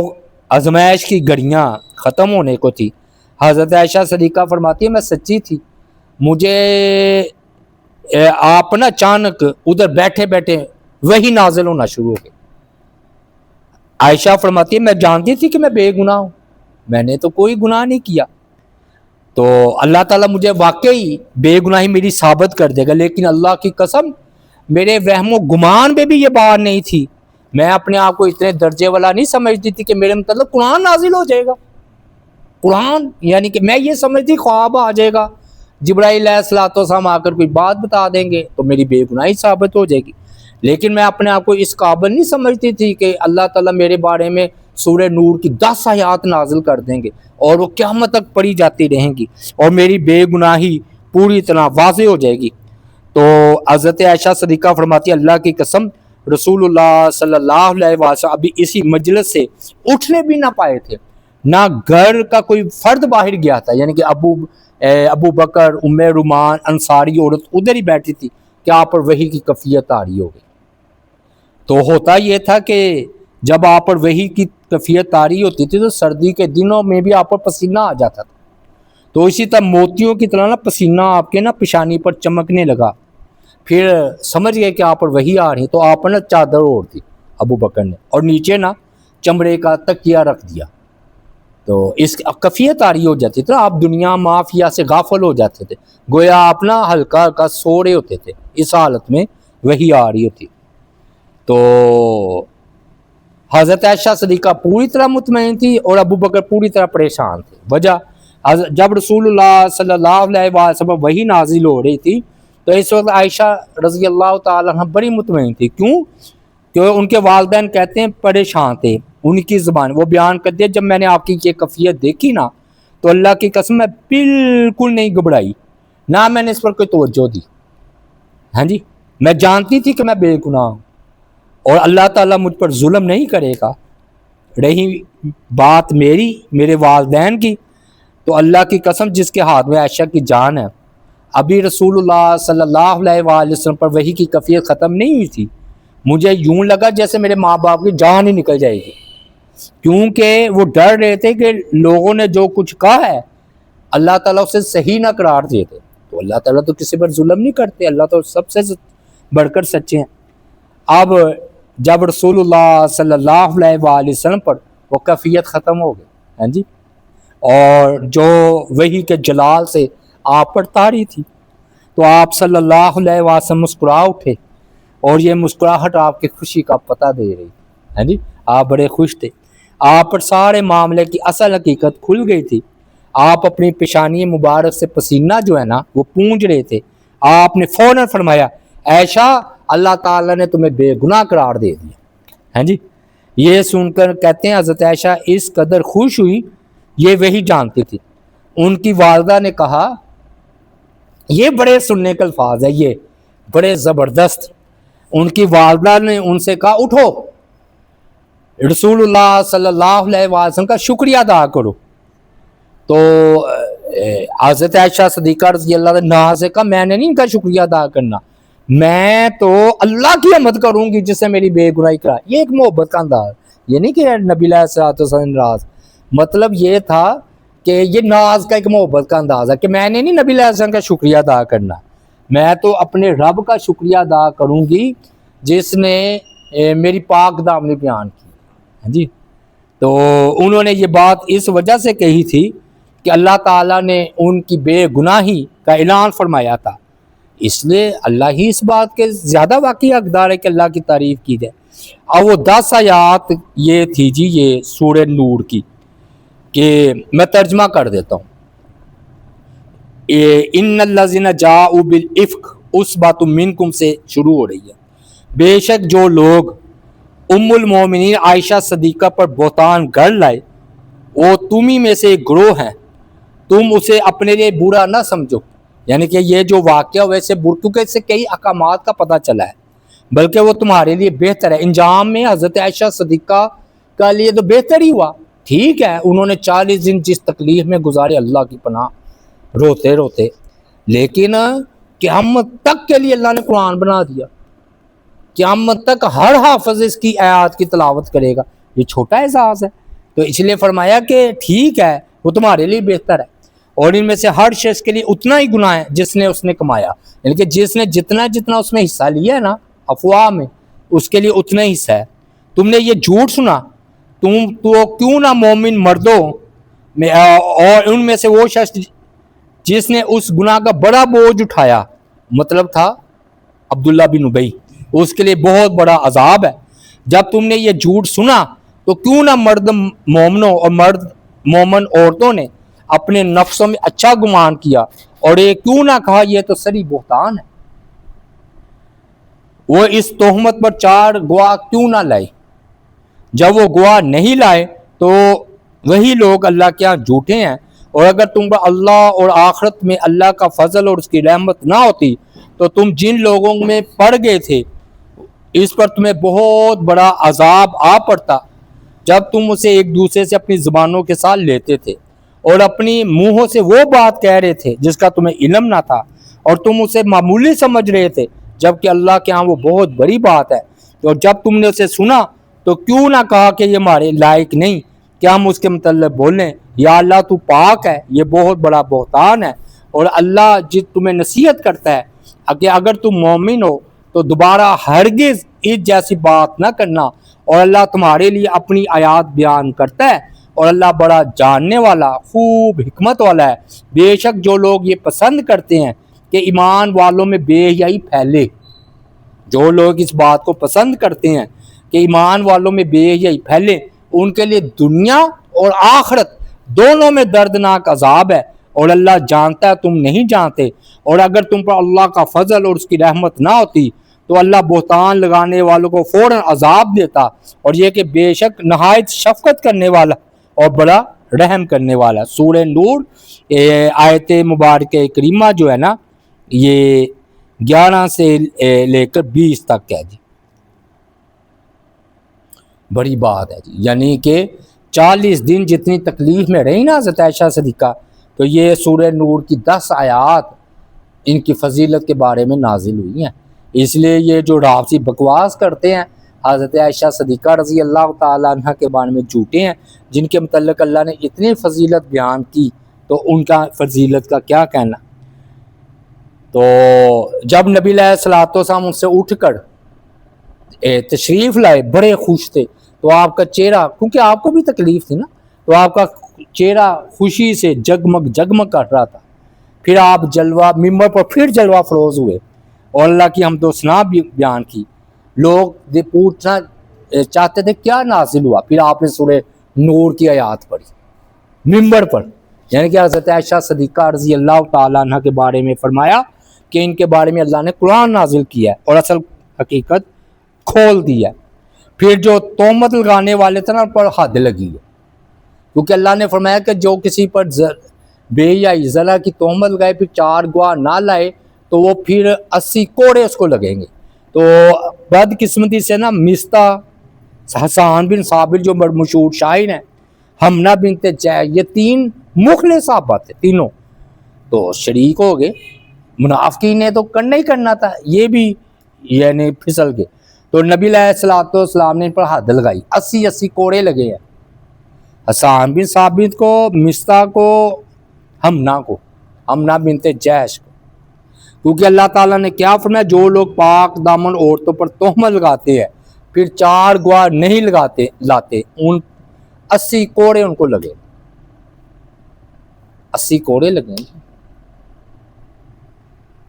آزمائش کی گھڑیاں ختم ہونے کو تھی۔ حضرت عائشہ صدیقہ فرماتی ہے میں سچی تھی، مجھے آپ نا اچانک ادھر بیٹھے بیٹھے وہی نازل ہونا شروع ہو گئی۔ عائشہ فرماتی ہے میں جانتی تھی کہ میں بے گناہ ہوں، میں نے تو کوئی گناہ نہیں کیا، تو اللہ تعالیٰ مجھے واقعی بے گناہی میری ثابت کر دے گا، لیکن اللہ کی قسم میرے وہم و گمان میں بھی یہ بات نہیں تھی، میں اپنے آپ کو اتنے درجے والا نہیں سمجھتی تھی کہ میرے مطلب قرآن نازل ہو جائے گا، قرآن یعنی کہ میں یہ سمجھتی خواب آ جائے گا، جبرائیل علیہ السلام آ کر کوئی بات بتا دیں گے تو میری بے گناہی ثابت ہو جائے گی، لیکن میں اپنے آپ کو اس قابل نہیں سمجھتی تھی کہ اللہ تعالیٰ میرے بارے میں سورہ نور کی 10 آیات نازل کر دیں گے اور وہ قیامت تک پڑھی جاتی رہیں گی اور میری بے گناہی پوری طرح واضح ہو جائے گی۔ تو حضرت عائشہ صدیقہ فرماتی اللہ کی قسم رسول اللہ صلی اللہ علیہ وسلم ابھی اسی مجلس سے اٹھنے بھی نہ پائے تھے، نہ گھر کا کوئی فرد باہر گیا تھا، یعنی کہ ابو بکر، ام رومان انصاری عورت ادھر ہی بیٹھی تھی کہ آپ پر وحی کی کفیت طاری ہو گئی۔ تو ہوتا یہ تھا کہ جب آپ پر وحی کی کفیت طاری ہوتی تھی تو سردی کے دنوں میں بھی آپ پر پسینہ آ جاتا تھا، تو اسی طرح موتیوں کی طرح نا پسینہ آپ کے نا پیشانی پر چمکنے لگا، پھر سمجھ گئے کہ آپ پر وحی آ رہی، تو آپ پر نا چادر اوڑھ دی ابو بکر نے اور نیچے نا چمڑے کا تکیہ رکھ دیا، تو اس کفیت طاری ہو جاتی تھی، آپ دنیا معافیہ سے غافل ہو جاتے تھے، گویا آپ نا ہلکا ہلکا سو رہے ہوتے تھے، اس حالت میں وحی آ رہی ہوتی۔ تو حضرت عائشہ صدیقہ پوری طرح مطمئن تھی اور ابو بکر پوری طرح پریشان تھے۔ وجہ جب رسول اللہ صلی اللہ علیہ وسلم وحی نازل ہو رہی تھی تو اس وقت عائشہ رضی اللہ تعالیٰ عنہ بڑی مطمئن تھی، کیوں کہ ان کے والدین کہتے ہیں پریشان تھے، ان کی زبان وہ بیان کر دیا جب میں نے آپ کی یہ کیفیت دیکھی نا تو اللہ کی قسم میں بالکل نہیں گھبرائی، نہ میں نے اس پر کوئی توجہ دی، ہاں جی میں جانتی تھی کہ میں بے گناہ ہوں اور اللہ تعالیٰ مجھ پر ظلم نہیں کرے گا۔ رہی بات میرے والدین کی، تو اللہ کی قسم جس کے ہاتھ میں عائشہ کی جان ہے، ابھی رسول اللہ صلی اللہ علیہ وآلہ وسلم پر وحی کی کفیت ختم نہیں ہوئی تھی، مجھے یوں لگا جیسے میرے ماں باپ کی جان ہی نکل جائے گی، کیونکہ وہ ڈر رہے تھے کہ لوگوں نے جو کچھ کہا ہے اللہ تعالیٰ اسے صحیح نہ قرار دیتے، تو اللہ تعالیٰ تو کسی پر ظلم نہیں کرتے، اللہ تو سب سے بڑھ کر سچے ہیں۔ اب جب رسول اللہ صلی اللہ علیہ وآلہ وسلم پر وہ کفیت ختم ہو گئی، ہاں جی، اور جو وحی کے جلال سے آپ پر طاری تھی، تو آپ صلی اللہ علیہ وسلم مسکرا اٹھے اور یہ مسکراہٹ آپ کی خوشی کا پتہ دے رہی، ہاں جی آپ بڑے خوش تھے، آپ پر سارے معاملے کی اصل حقیقت کھل گئی تھی، آپ اپنی پیشانی مبارک سے پسینہ جو ہے نا وہ پونجھ رہے تھے، آپ نے فوراً فرمایا عائشہ اللہ تعالیٰ نے تمہیں بے گناہ قرار دے دیا، ہاں جی یہ سن کر کہتے ہیں حضرت عائشہ اس قدر خوش ہوئی، یہ وہی جانتی تھی، ان کی والدہ نے کہا، یہ بڑے سننے کے الفاظ ہے، یہ بڑے زبردست. ان کی والدہ نے ان سے کہا اٹھو رسول اللہ صلی اللہ علیہ وسلم کا شکریہ ادا کرو. تو حضرت عائشہ صدیقہ رضی اللہ عنہا سے کہا میں نے نہیں ان کا شکریہ ادا کرنا، میں تو اللہ کی حمد کروں گی جس سے میری بے گناہی کرا. یہ ایک محبت کا انداز، یہ نہیں کہ نبی علیہ الصلوۃ والسلام ناراض، مطلب یہ تھا کہ یہ ناز کا ایک محبت کا انداز ہے کہ میں نے نہیں نبی علیہ السلام کا شکریہ ادا کرنا، میں تو اپنے رب کا شکریہ ادا کروں گی جس نے میری پاک دامنی بیان کی. جی تو انہوں نے یہ بات اس وجہ سے کہی تھی کہ اللہ تعالیٰ نے ان کی بے گناہی کا اعلان فرمایا تھا، اس لیے اللہ ہی اس بات کے زیادہ واقعی حقدار ہے کہ اللہ کی تعریف کی جائے. اور وہ 10 آیات یہ تھی جی یہ سورہ نور کی، کہ میں ترجمہ کر دیتا ہوں. ان الذین جاؤوا بالافک عصبۃ منکم سے شروع ہو رہی ہے. بے شک جو لوگ ام المومنین عائشہ صدیقہ پر بہتان گڑھ لائے وہ تمہیں میں سے ایک گروہ ہیں، تم اسے اپنے لیے برا نہ سمجھو. یعنی کہ یہ جو واقعہ ویسے کیونکہ اس سے کئی احکامات کا پتہ چلا ہے، بلکہ وہ تمہارے لیے بہتر ہے. انجام میں حضرت عائشہ صدیقہ کا لیے تو بہتر ہی ہوا. ٹھیک ہے انہوں نے 40 دن جس تکلیف میں گزارے اللہ کی پناہ روتے روتے، لیکن قیامت تک کے لیے اللہ نے قرآن بنا دیا، قیامت تک ہر حافظ اس کی آیات کی تلاوت کرے گا. یہ چھوٹا اعزاز ہے، تو اس لیے فرمایا کہ ٹھیک ہے وہ تمہارے لیے بہتر ہے، اور ان میں سے ہر شخص کے لیے اتنا ہی گناہ ہے جس نے اس نے کمایا. یعنی کہ جس نے جتنا اس میں حصہ لیا ہے نا افواہ میں، اس کے لیے اتنا ہی حصہ ہے. تم نے یہ جھوٹ سنا، تم تو کیوں نہ مومن مردوں میں اور ان میں سے وہ شخص جس نے اس گناہ کا بڑا بوجھ اٹھایا، مطلب تھا عبداللہ بن ابی، اس کے لیے بہت بڑا عذاب ہے. جب تم نے یہ جھوٹ سنا تو کیوں نہ مرد مومنوں اور مرد مومن عورتوں نے اپنے نفسوں میں اچھا گمان کیا، اور یہ کیوں نہ کہا یہ تو سری بہتان ہے. وہ اس تہمت پر 4 گواہ کیوں نہ لائے؟ جب وہ گواہ نہیں لائے تو وہی لوگ اللہ کے ہاں جھوٹے ہیں. اور اگر تم پر اللہ اور آخرت میں اللہ کا فضل اور اس کی رحمت نہ ہوتی تو تم جن لوگوں میں پڑ گئے تھے اس پر تمہیں بہت بڑا عذاب آ پڑتا جب تم اسے ایک دوسرے سے اپنی زبانوں کے ساتھ لیتے تھے اور اپنی منہوں سے وہ بات کہہ رہے تھے جس کا تمہیں علم نہ تھا، اور تم اسے معمولی سمجھ رہے تھے جبکہ اللہ کے ہاں وہ بہت بڑی بات ہے. اور جب تم نے اسے سنا تو کیوں نہ کہا کہ یہ ہمارے لائق نہیں کہ ہم اس کے متعلق بولیں، یا اللہ تو پاک ہے، یہ بہت بڑا بہتان ہے. اور اللہ جس تمہیں نصیحت کرتا ہے کہ اگر تم مومن ہو تو دوبارہ ہرگز اس جیسی بات نہ کرنا، اور اللہ تمہارے لیے اپنی آیات بیان کرتا ہے، اور اللہ بڑا جاننے والا خوب حکمت والا ہے. بے شک جو لوگ یہ پسند کرتے ہیں کہ ایمان والوں میں بے حیائی پھیلے، جو لوگ اس بات کو پسند کرتے ہیں کہ ایمان والوں میں بے حیائی پھیلے، ان کے لیے دنیا اور آخرت دونوں میں دردناک عذاب ہے، اور اللہ جانتا ہے تم نہیں جانتے. اور اگر تم پر اللہ کا فضل اور اس کی رحمت نہ ہوتی تو اللہ بہتان لگانے والوں کو فوراً عذاب دیتا، اور یہ کہ بے شک نہایت شفقت کرنے والا اور بڑا رحم کرنے والا. سورہ نور آیت مبارکہ کریمہ جو ہے نا یہ 11 سے لے کر 20 تک ہے جی. بڑی بات ہے جی، یعنی کہ 40 دن جتنی تکلیف میں رہی نا حضرت عائشہ صدیقہ، تو یہ سورہ نور کی 10 آیات ان کی فضیلت کے بارے میں نازل ہوئی ہیں. اس لیے یہ جو رافضی بکواس کرتے ہیں حضرت عائشہ صدیقہ رضی اللہ تعالیٰ عنہ کے بارے میں جھوٹے ہیں، جن کے متعلق اللہ نے اتنی فضیلت بیان کی تو ان کا فضیلت کا کیا کہنا. تو جب نبی علیہ الصلوۃ والسلام ان سے اٹھ کر تشریف لائے بڑے خوش تھے، تو آپ کا چہرہ، کیونکہ آپ کو بھی تکلیف تھی نا، تو آپ کا چہرہ خوشی سے جگمگ کر رہا تھا. پھر آپ جلوہ ممبر پر پھر جلوہ فروز ہوئے اور اللہ کی حمد و ثنا بھی بیان کی. لوگ پوچھنا چاہتے تھے کیا نازل ہوا، پھر آپ نے سورہ نور کی آیات پڑھی ممبر پر. یعنی کہ حضرت عائشہ صدیقہ رضی اللہ تعالیٰ عنہ کے بارے میں فرمایا کہ ان کے بارے میں اللہ نے قرآن نازل کیا ہے اور اصل حقیقت کھول دی ہے. پھر جو تہمت لگانے والے تھے نا ان پر حد لگی ہے، کیونکہ اللہ نے فرمایا کہ جو کسی پر بے یا ضلع کی تہمت لگائے، پھر 4 گواہ نہ لائے تو وہ پھر 80 کوڑے اس کو لگیں گے۔ تو بدقسمتی سے نا مستہ، حسان بن ثابت جو مشہور شاعر ہیں، حمنہ بنت جیش، یہ 3 مخلص صحابہ تھے تینوں، تو شریک ہو گئے۔ منافقین نے تو کرنا ہی کرنا تھا، یہ بھی یعنی پھسل گئے۔ تو نبی علیہ السلام نے ان پر حد لگائی، 80 کوڑے لگے ہیں، حسان بن ثابت کو، مستہ کو، حمنہ بنت جیش کو، کیونکہ اللہ تعالیٰ نے کیا فرمایا، جو لوگ پاک دامن عورتوں پر تہمت لگاتے ہیں پھر 4 گواہ نہیں لاتے، ان 80 کوڑے ان کو لگے، 80 کوڑے لگے۔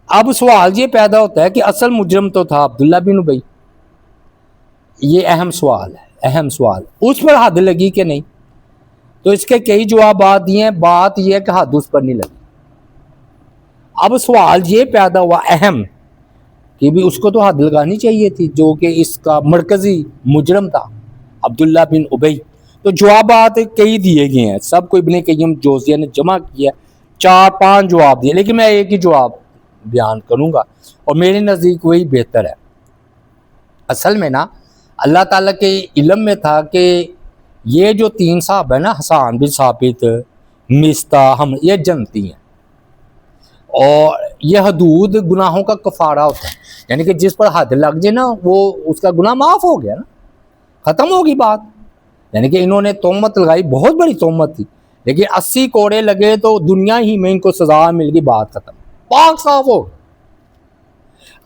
اب سوال یہ پیدا ہوتا ہے کہ اصل مجرم تو تھا عبداللہ بن ابی، یہ اہم سوال ہے، اہم سوال، اس پر حد لگی کہ نہیں؟ تو اس کے کئی جوابات دیے ہیں، بات یہ ہے کہ حد اس پر نہیں لگی۔ اب سوال یہ پیدا ہوا اہم کہ بھی اس کو تو حد لگانی چاہیے تھی، جو کہ اس کا مرکزی مجرم تھا عبداللہ بن ابی۔ تو جوابات کئی دیے گئے ہیں، سب کو ابن قیم جوزیہ نے جمع کیا، 4-5 جواب دیے، لیکن میں ایک ہی جواب بیان کروں گا اور میرے نزدیک وہی بہتر ہے۔ اصل میں نا اللہ تعالیٰ کے علم میں تھا کہ یہ جو 3 صحابہ ہیں نا، حسان بن ثابت، مستہ، یہ جنتی ہیں، اور یہ حدود گناہوں کا کفارہ ہوتا ہے، یعنی کہ جس پر حد لگ جائے نا وہ اس کا گناہ معاف ہو گیا نا، ختم ہوگی بات۔ یعنی کہ انہوں نے تہمت لگائی، بہت بڑی تہمت تھی، لیکن 80 کوڑے لگے تو دنیا ہی میں ان کو سزا مل گئی، بات ختم، پاک صاف ہو۔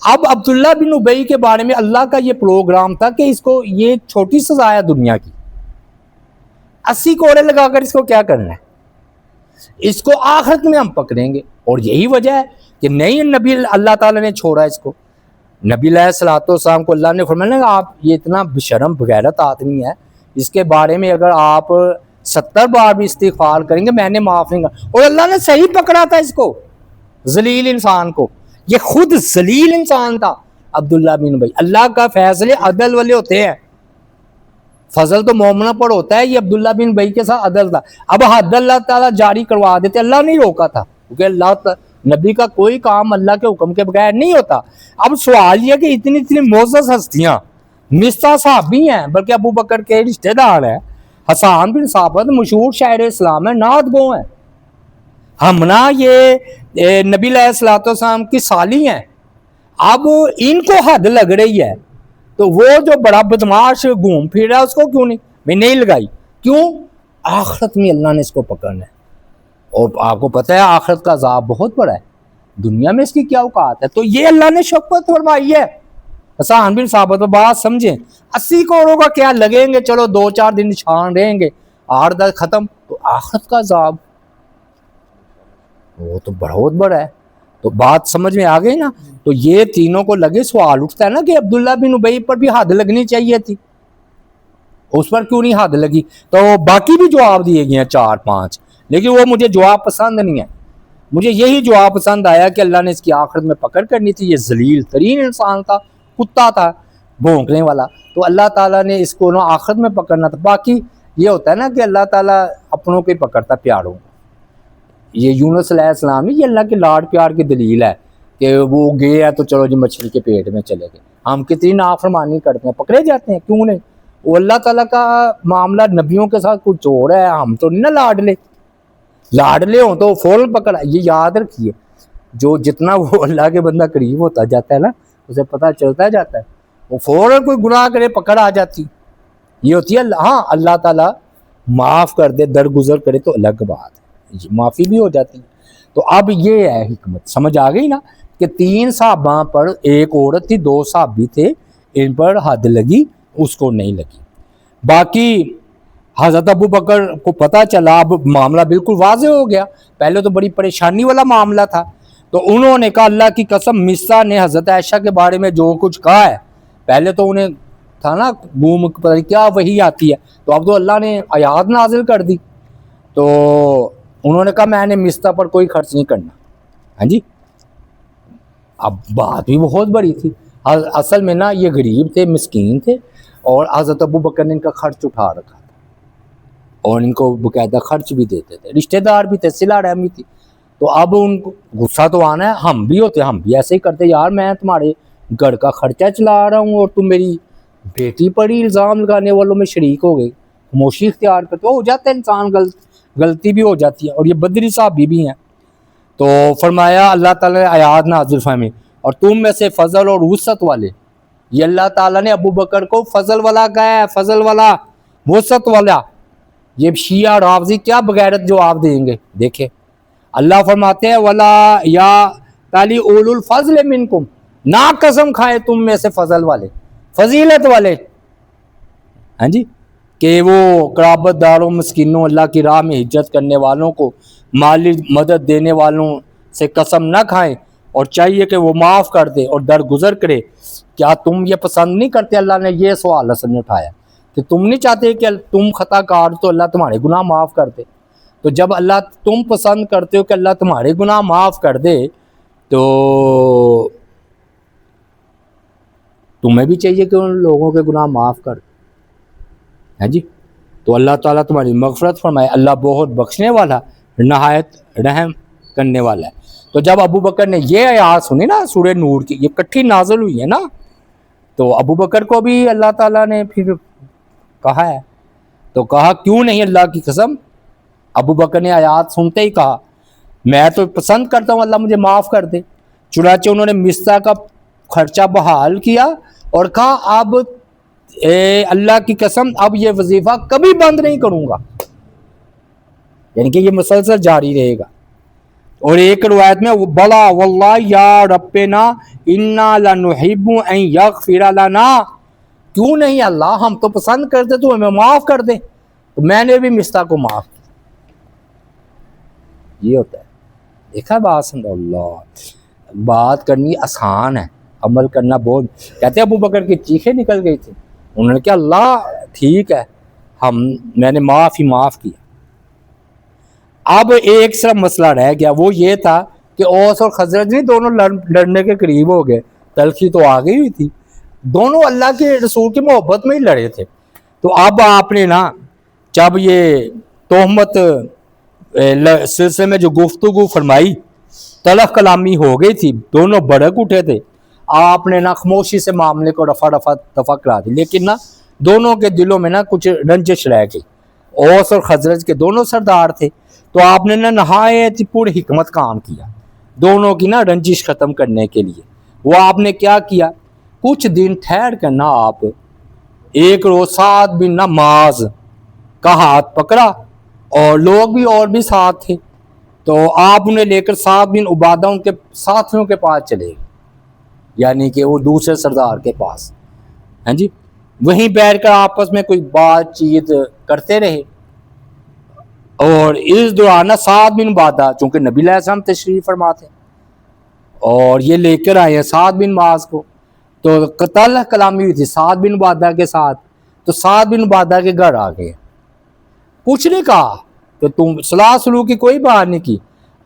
اب عبداللہ بن ابی کے بارے میں اللہ کا یہ پروگرام تھا کہ اس کو یہ چھوٹی سزا ہے دنیا کی، 80 کوڑے لگا کر اس کو کیا کرنا ہے، اس کو آخرت میں ہم پکڑیں گے۔ اور یہی وجہ ہے کہ نہیں نبی اللہ تعالیٰ نے چھوڑا اس کو، نبی علیہ السلام کو اللہ نے فرمایا کہ آپ یہ اتنا بشرم بغیرت آدمی ہے، اس کے بارے میں اگر آپ 70 بار بھی استغفار کریں گے میں نے معاف نہیں کرا۔ اور اللہ نے صحیح پکڑا تھا اس کو، ذلیل انسان کو، یہ خود ذلیل انسان تھا عبداللہ بن ابی۔ اللہ کا فیصلے عدل والے ہوتے ہیں، فضل تو مومنوں پر ہوتا ہے، یہ عبداللہ بن ابی کے ساتھ عدل تھا۔ اب حد اللہ تعالیٰ جاری کروا دیتے، اللہ نہیں روکا تھا، کیونکہ اللہ نبی کا کوئی کام اللہ کے حکم کے بغیر نہیں ہوتا۔ اب سوال یہ کہ اتنی معزز ہستیاں، مستہ صحابی ہیں، بلکہ ابو بکر کے رشتہ دار ہیں، حسان بن ثابت مشہور شاعر اسلام ہے، نعت گو ہیں، حمنہ یہ نبی علیہ السلام کی سالی ہیں، اب ان کو حد لگ رہی ہے تو وہ جو بڑا بدماش گھوم پھر رہا ہے اس کو کیوں نہیں لگائی؟ کیوں؟ آخرت میں اللہ نے اس کو پکڑنا ہے، اور آپ کو پتہ ہے آخرت کا عذاب بہت بڑا ہے، دنیا میں اس کی کیا اوقات ہے؟ تو یہ اللہ نے شفقت فرمائی ہے۔ حسان بن ثابت پر بات سمجھیں، 80 کوڑوں کا کیا لگیں گے، چلو 2-4 دن نشان رہیں گے، 8-10 ختم، تو آخرت کا عذاب وہ تو بہت بڑا ہے۔ تو بات سمجھ میں آ گئی نا؟ تو یہ تینوں کو لگے، سوال اٹھتا ہے نا کہ عبداللہ بن ابی پر بھی حد لگنی چاہیے تھی، اس پر کیوں نہیں حد لگی؟ تو باقی بھی جواب دیے گئے ہیں 4-5، لیکن وہ مجھے جواب پسند نہیں ہے، مجھے یہی جواب پسند آیا کہ اللہ نے اس کی آخرت میں پکڑ کرنی تھی، یہ ذلیل ترین انسان تھا، کتا تھا بھونکنے والا، تو اللہ تعالیٰ نے اس کو نا آخرت میں پکڑنا تھا۔ باقی یہ ہوتا ہے نا کہ اللہ تعالیٰ اپنوں کو ہی پکڑتا پیاروں، یہ یونس علیہ السلام نہیں، یہ اللہ کے لاڈ پیار کی دلیل ہے کہ وہ گئے ہیں تو چلو جی مچھلی کے پیٹ میں چلے گئے۔ ہم کتنی نافرمانی کرتے ہیں، پکڑے جاتے ہیں، کیوں نہیں؟ وہ اللہ تعالیٰ کا معاملہ نبیوں کے ساتھ کچھ اور ہے، ہم تو نہیں نا لاڈلے ہوں تو فوراً پکڑا۔ یہ یاد رکھیے، جو جتنا وہ اللہ کے بندہ قریب ہوتا جاتا ہے نا، اسے پتہ چلتا جاتا ہے، وہ فوراً کوئی گناہ کرے پکڑ آ جاتی، یہ ہوتی ہے۔ ہاں اللہ تعالیٰ معاف کر دے، درگزر کرے تو الگ بات ہے، معافی بھی ہو جاتی ہے۔ تو اب یہ ہے حکمت، سمجھ آ گئی نا کہ 3 صحابہ پر ایک عورت تھی، 2 صحابی تھے، ان پر حد لگی، اس کو نہیں لگی۔ باقی حضرت ابو بکر کو پتہ چلا، اب معاملہ بالکل واضح ہو گیا، پہلے تو بڑی پریشانی والا معاملہ تھا، تو انہوں نے کہا اللہ کی قسم، مصہ نے حضرت عائشہ کے بارے میں جو کچھ کہا ہے، پہلے تو انہیں تھا نا گوم پتہ کیا وحی آتی ہے، تو اب تو اللہ نے آیات نازل کر دی، تو انہوں نے کہا میں نے مصہ پر کوئی خرچ نہیں کرنا۔ ہاں جی، اب بات بھی بہت بڑی تھی، اصل میں نا یہ غریب تھے، مسکین تھے، اور حضرت ابو بکر نے ان کا خرچ اٹھا رکھا تھا، اور ان کو باقاعدہ خرچ بھی دیتے تھے، رشتہ دار بھی تھے، صلہ رحمی تھی. تو اب ان کو غصہ تو آنا ہے، ہم بھی ہوتے، ہم بھی ایسے ہی کرتے، یار میں تمہارے گھر کا خرچہ چلا رہا ہوں اور تم میری بیٹی پر ہی الزام لگانے والوں میں شریک ہو گئے. خاموشی اختیار کرتے ہو جاتا ہے انسان، غلطی بھی ہو جاتی ہے. اور یہ بدری صحابی بھی ہیں. تو فرمایا اللہ تعالیٰ نے آیات نازل فرمائی اور تم میں سے فضل اور وسعت والے. یہ اللہ تعالیٰ نے ابو بکر کو فضل والا کہا ہے، فضل والا، وسعت والا. یہ شیعہ رافضی کیا بغیرت جواب دیں گے. دیکھیں اللہ فرماتے ہیں ولا یا تالی اول الفضل منکم، نہ قسم کھائے تم میں سے فضل والے، فضیلت والے، ہاں جی، کہ وہ قرابت داروں، مسکینوں، اللہ کی راہ میں ہجرت کرنے والوں کو مالی مدد دینے والوں سے قسم نہ کھائیں اور چاہیے کہ وہ معاف کر دے اور درگزر کرے. کیا تم یہ پسند نہیں کرتے؟ اللہ نے یہ سوال حسن نے اٹھایا کہ تم نہیں چاہتے کہ تم خطا کار تو اللہ تمہارے گناہ معاف کر دے. تو جب اللہ تم پسند کرتے ہو کہ اللہ تمہارے گناہ معاف کر دے تو تمہیں بھی چاہیے کہ ان لوگوں کے گناہ معاف کر دے. ہاں جی، تو اللہ تعالیٰ تمہاری مغفرت فرمائے. اللہ بہت بخشنے والا، نہایت رحم کرنے والا ہے. تو جب ابو بکر نے یہ آیات سنی نا سورہ نور کی، یہ کٹھی نازل ہوئی ہے نا، تو ابو بکر کو بھی اللہ تعالیٰ نے پھر کہا ہے. تو کہا کیوں نہیں، اللہ کی قسم. ابو بکر نے آیات سنتے ہی کہا میں تو پسند کرتا ہوں اللہ مجھے معاف کر دے. چنانچہ انہوں نے مصطح کا خرچہ بحال کیا اور کہا اب اللہ کی قسم اب یہ وظیفہ کبھی بند نہیں کروں گا، یعنی کہ یہ مسلسل جاری رہے گا. اور ایک روایت میں بلا واللہ یا ربنا انا لنحب ان یغفر لنا، کیوں نہیں اللہ ہم تو پسند کرتے تو ہمیں معاف کر دے. تو میں نے بھی مصطح کو معاف کیا. یہ ہوتا ہے. دیکھا بات سمجھ، اللہ بات کرنی آسان ہے، عمل کرنا بہت. کہتے ہیں ابو بکر کی چیخیں نکل گئی تھی. انہوں نے کہا اللہ ٹھیک ہے، میں نے معاف کیا. اب ایک صرف مسئلہ رہ گیا، وہ یہ تھا کہ اوس اور خزرج نہیں دونوں لڑنے کے قریب ہو گئے. تلخی تو آ گئی ہوئی تھی، دونوں اللہ کے رسول کی محبت میں ہی لڑے تھے. تو اب آپ نے نا جب یہ تہمت سلسلے میں جو گفتگو فرمائی، تلخ کلامی ہو گئی تھی، دونوں بھڑک اٹھے تھے، آپ نے نا خاموشی سے معاملے کو دفع کرا دی. لیکن نا دونوں کے دلوں میں نا کچھ رنجش رہ گئی. اوس اور خزرج کے دونوں سردار تھے، تو آپ نے نا نہایت پر حکمت کام کیا دونوں کی نا رنجش ختم کرنے کے لیے. وہ آپ نے کیا کیا، کچھ دن ٹھہر کر نا آپ ایک روز سعد بن معاذ کا ہاتھ پکڑا اور لوگ بھی اور بھی ساتھ تھے، تو آپ انہیں لے کر سعد بن عبادہ ان کے ساتھیوں کے پاس چلے گئے، یعنی کہ وہ دوسرے سردار کے پاس. ہاں جی، وہیں بیٹھ کر آپس میں کوئی بات چیت کرتے رہے. اور اس دوران سعد بن عبادہ چونکہ نبی علیہ السلام تشریف فرما تھے اور یہ لے کر آئے ہیں سعد بن معاذ کو، تو قتل کلامی ہوئی تھی سعد بن عبادہ کے ساتھ. تو سعد بن عبادہ کے گھر آ گئے، کچھ نہیں کہا تو تم صلاح سلوک کی کوئی بات نہیں کی.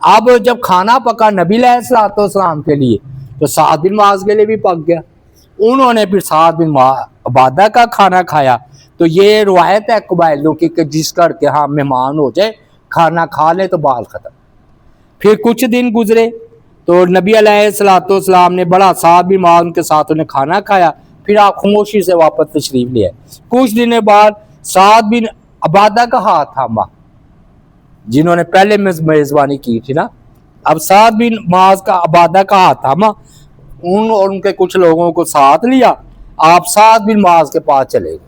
اب جب کھانا پکا نبی علیہ السلام کے لیے تو سعد بن معاذ کے لیے بھی پک گیا. انہوں نے پھر سعد بن عبادہ کا کھانا کھایا. تو یہ روایت ہے قبائلیوں کی کہ جس گھر کے ہاں مہمان ہو جائے کھانا کھا لے تو بال ختم. پھر کچھ دن گزرے تو نبی علیہ السلام نے بڑا سعد بن معاذ کے ساتھ انہیں کھانا کھایا. پھر آپ خاموشی سے واپس تشریف لے آئے. کچھ دن بعد سعد بن عبادہ کا ہاتھ تھاما، جنہوں نے پہلے میزبانی کی تھی نا. اب سعد بن معاذ کا عبادہ کا ہاتھ تھاما، ان اور ان کے کچھ لوگوں کو ساتھ لیا. آپ سعد بن معاذ کے پاس چلے گئے،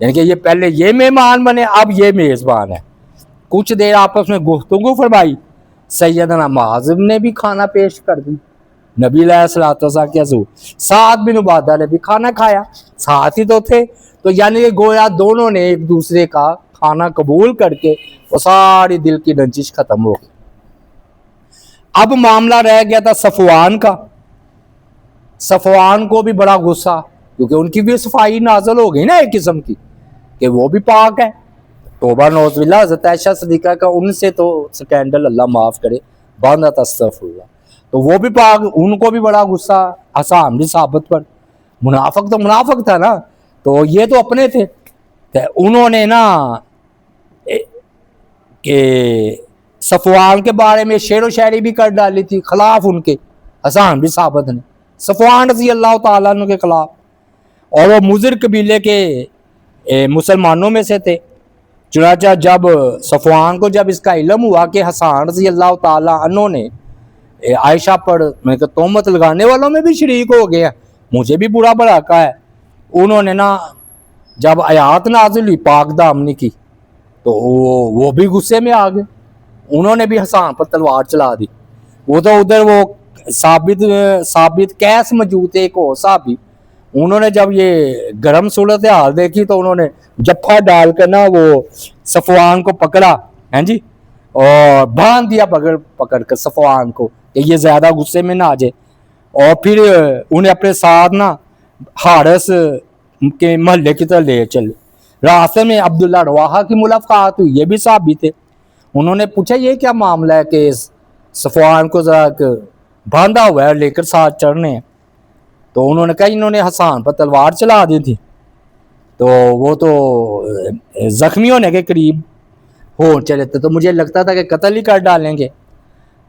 یعنی کہ یہ پہلے یہ مہمان بنے، اب یہ میزبان ہے. کچھ دیر آپس میں گفتگو فرمائی. سیدنا معاذ نے بھی کھانا پیش کر دی نبی علیہ السلام کے حضور. سعد بن عبادہ نے بھی کھانا کھایا، ساتھ ہی تو تھے. تو یعنی کہ گویا دونوں نے ایک دوسرے کا کھانا قبول کر کے وہ ساری دل کی رنجش ختم ہو گئی. اب معاملہ رہ گیا تھا صفوان کا. صفوان کو بھی بڑا غصہ، کیونکہ ان کی بھی صفائی نازل ہو گئی نا ایک قسم کی کہ وہ بھی پاک ہے. توبہ نعوذ باللہ. حضرت عائشہ صدیقہ کا ان سے تو سکینڈل اللہ معاف کرے باندھا تھا استغفر اللہ. تو وہ بھی پاک، ان کو بھی بڑا غصہ حسان بھی ثابت پر. منافق تو منافق تھا نا، تو یہ تو اپنے تھے. انہوں نے نا کہ صفوان کے بارے میں شعر و شاعری بھی کر ڈالی تھی خلاف ان کے حسان بن ثابت نے، صفوان رضی اللہ تعالیٰ عنہ کے خلاف، اور وہ مضر قبیلے کے مسلمانوں میں سے تھے۔ چنانچہ جب صفوان کو جب اس کا علم ہوا کہ حسان رضی اللہ تعالیٰ عنہ نے عائشہ پر تہمت لگانے والوں میں بھی شریک ہو گیا، مجھے بھی برا بھڑکا ہے، انہوں نے نا جب آیات نازل ہوئی پاک دامنی کی تو وہ بھی غصے میں آ گئے، انہوں نے بھی حسان پر تلوار چلا دی۔ وہ تو ادھر وہ ثابت کیس موجود تھے ایک اور صحابی، انہوں نے جب یہ گرم صورتحال دیکھی تو انہوں نے جفا ڈال کر نا وہ صفوان کو پکڑا ہیں جی، اور باندھ دیا پکڑ کر صفوان کو کہ یہ زیادہ غصے میں نہ آ جائے، اور پھر انہیں اپنے ساتھ نا حارث کے محلے کی طرح لے چلے۔ راستے میں عبداللہ رواحہ کی ملاقات ہوئی، یہ بھی صحابی تھے، انہوں نے پوچھا یہ کیا معاملہ ہے کہ صفوان کو ذرا باندھا ہوا ہے لے کر ساتھ چڑھنے ہیں، تو انہوں نے کہا انہوں نے حسان پر تلوار چلا دی تھی، تو وہ تو زخمی ہونے کے قریب ہو چلے تھے، تو مجھے لگتا تھا کہ قتل ہی کر ڈالیں گے۔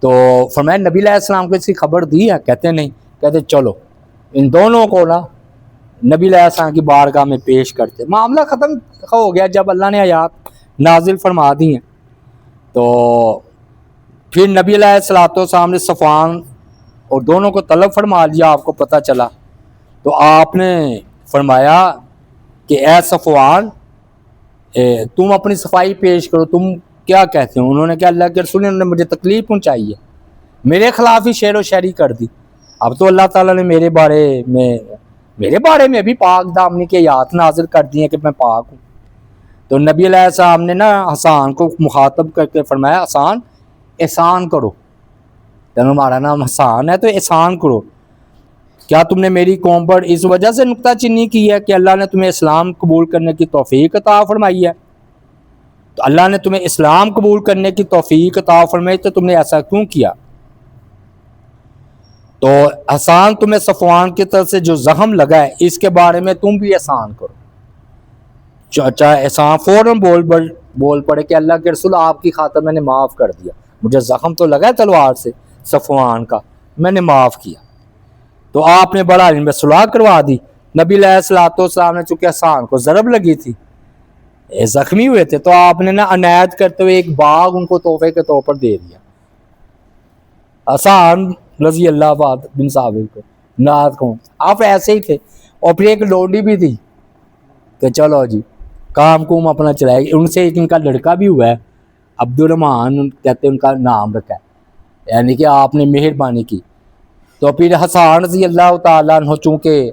تو فرمایا نبی علیہ السلام کو اس کی خبر دی ہے؟ کہتے نہیں، کہتے چلو ان دونوں کو نا نبی علیہ السلام کی بارگاہ میں پیش کرتے۔ معاملہ ختم ہو گیا جب اللہ نے آیات نازل فرما دی ہیں۔ تو پھر نبی علیہ السلام نے صفوان اور دونوں کو طلب فرما لیا، آپ کو پتہ چلا تو آپ نے فرمایا کہ اے صفوان تم اپنی صفائی پیش کرو، تم کیا کہتے ہو؟ انہوں نے کہا اللہ کے رسول نے مجھے تکلیف پہنچائی ہے، میرے خلاف ہی شعر و شاعری کر دی، اب تو اللہ تعالیٰ نے میرے بارے میں بھی پاک دامنی کی آیات نازل کر دی ہیں کہ میں پاک ہوں۔ تو نبی علیہ السلام نے نا حسان کو مخاطب کر کے فرمایا حسان احسان کرو، تمہارا نام حسان ہے تو احسان کرو، کیا تم نے میری قوم پر اس وجہ سے نکتہ چینی کی ہے کہ اللہ نے تمہیں اسلام قبول کرنے کی توفیق عطا فرمائی ہے؟ تو اللہ نے تمہیں اسلام قبول کرنے کی توفیق عطا فرمائی تو تم نے ایسا کیوں کیا؟ تو حسان تمہیں صفوان کی طرف سے جو زخم لگا ہے اس کے بارے میں تم بھی احسان کرو۔ چاہے احسان فوراً بول پڑے کہ اللہ کے رسول آپ کی خاطر میں نے معاف کر دیا، مجھے زخم تو لگا ہے تلوار سے صفوان کا، میں نے معاف کیا۔ تو آپ نے بڑا علم صلاح کروا دی۔ نبی علیہ السلام نے چونکہ حسان کو ضرب لگی تھی، زخمی ہوئے تھے، تو آپ نے نا عنایت کرتے ہوئے ایک باغ ان کو تحفے کے طور پر دے دیا حسان رضی اللہ بن ثابت کو، نعت کو۔ آپ ایسے ہی تھے، اور پھر ایک لوڈی بھی تھی کہ چلو جی کام کوم اپنا چلائے گی۔ ان سے ایک ان کا لڑکا بھی ہوا ہے عبد الرحمن کہتے ہیں، ان کا نام رکھا ہے، یعنی کہ آپ نے مہربانی کی۔ تو پھر حسان رضی اللہ تعالیٰ عنہ چونکہ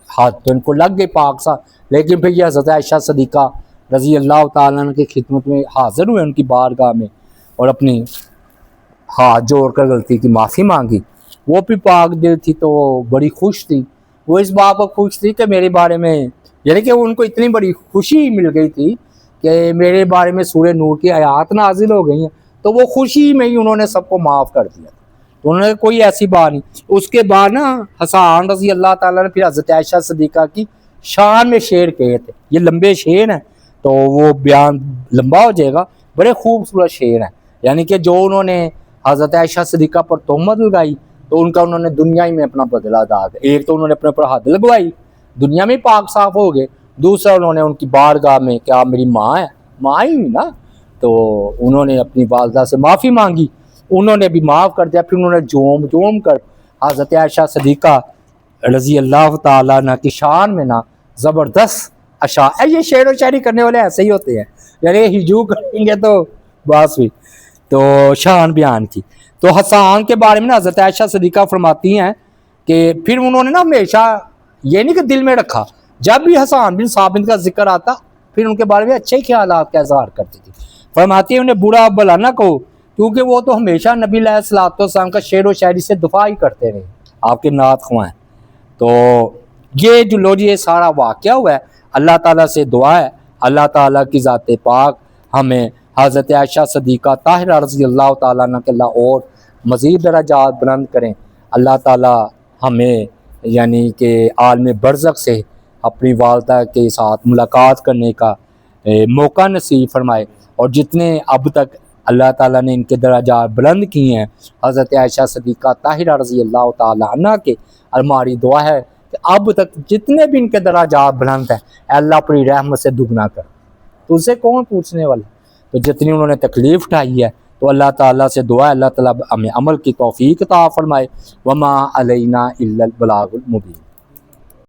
ہاتھ تو ان کو لگ گئے پاک سا، لیکن پھر یہ حضرت عائشہ صدیقہ رضی اللہ تعالیٰ عنہ کی خدمت میں حاضر ہوئے ان کی بارگاہ میں، اور اپنی ہاتھ جوڑ کر غلطی کی معافی مانگی۔ وہ بھی پاک دل تھی تو وہ بڑی خوش تھی، وہ اس بات پر خوش تھی کہ میرے بارے میں، یعنی کہ ان کو اتنی بڑی خوشی مل گئی تھی کہ میرے بارے میں سورہ نور کی آیات نازل ہو گئی ہیں، تو وہ خوشی میں ہی انہوں نے سب کو معاف کر دیا، تو انہوں نے کوئی ایسی بات نہیں۔ اس کے بعد نا حسان رضی اللہ تعالیٰ نے پھر حضرت عائشہ صدیقہ کی شان میں شعر کہے تھے، یہ لمبے شعر ہیں تو وہ بیان لمبا ہو جائے گا، بڑے خوبصورت شعر ہیں، یعنی کہ جو انہوں نے حضرت عائشہ صدیقہ پر تہمت لگائی تو ان کا انہوں نے دنیا ہی میں اپنا بدلہ ادا کیا۔ ایک تو انہوں نے اپنے پر حد لگوائی، دنیا میں پاک صاف ہو گئے، دوسرا انہوں نے ان کی بارگاہ میں کہ آپ میری ماں ہے، ماں ہی نا، تو انہوں نے اپنی والدہ سے معافی مانگی، انہوں نے بھی معاف کر دیا، پھر انہوں نے جوم کر حضرت عائشہ صدیقہ رضی اللہ تعالیٰ عنہ کی شان میں نا زبردست اشعار، یہ شعر و شاعری کرنے والے ایسے ہی ہوتے ہیں، یعنی ہجو کریں گے تو بس ہوئی، تو شان بیان کی۔ تو حسان کے بارے میں نا حضرت عائشہ صدیقہ فرماتی ہیں کہ پھر انہوں نے نا ہمیشہ یہ نہیں کہ دل میں رکھا، جب بھی حسان بن ثابت کا ذکر آتا پھر ان کے بارے میں اچھے خیالات کا اظہار کرتی تھی۔ فرماتی ہیں انہیں برا بھلا نہ کہو، کیونکہ وہ تو ہمیشہ نبی علیہ السلام کا شعر و شاعری سے دفاع ہی کرتے رہے، آپ کے نعت خواں ہیں۔ تو یہ جو لو جی یہ سارا واقعہ ہوا ہے، اللہ تعالیٰ سے دعا ہے اللہ تعالیٰ کی ذات پاک ہمیں حضرت عائشہ صدیقہ طاہرہ رضی اللہ تعالیٰ عنہ کے اللہ اور مزید درجات بلند کریں، اللہ تعالیٰ ہمیں یعنی کہ عالم برزخ سے اپنی والدہ کے ساتھ ملاقات کرنے کا موقع نصیب فرمائے، اور جتنے اب تک اللہ تعالیٰ نے ان کے درجات بلند کیے ہیں، حضرت عائشہ صدیقہ طاہرہ رضی اللہ تعالیٰ عنہ کے ہماری دعا ہے کہ اب تک جتنے بھی ان کے درجات بلند ہیں، اے اللہ اپنی رحمت سے دگنا کر، تو اسے کون پوچھنے والا؟ تو جتنی انہوں نے تکلیف اٹھائی ہے، تو اللہ تعالیٰ سے دعا ہے اللہ تعالیٰ ہمیں عمل کی توفیق عطا فرمائے۔ وما علینا الا البلاغ المبین۔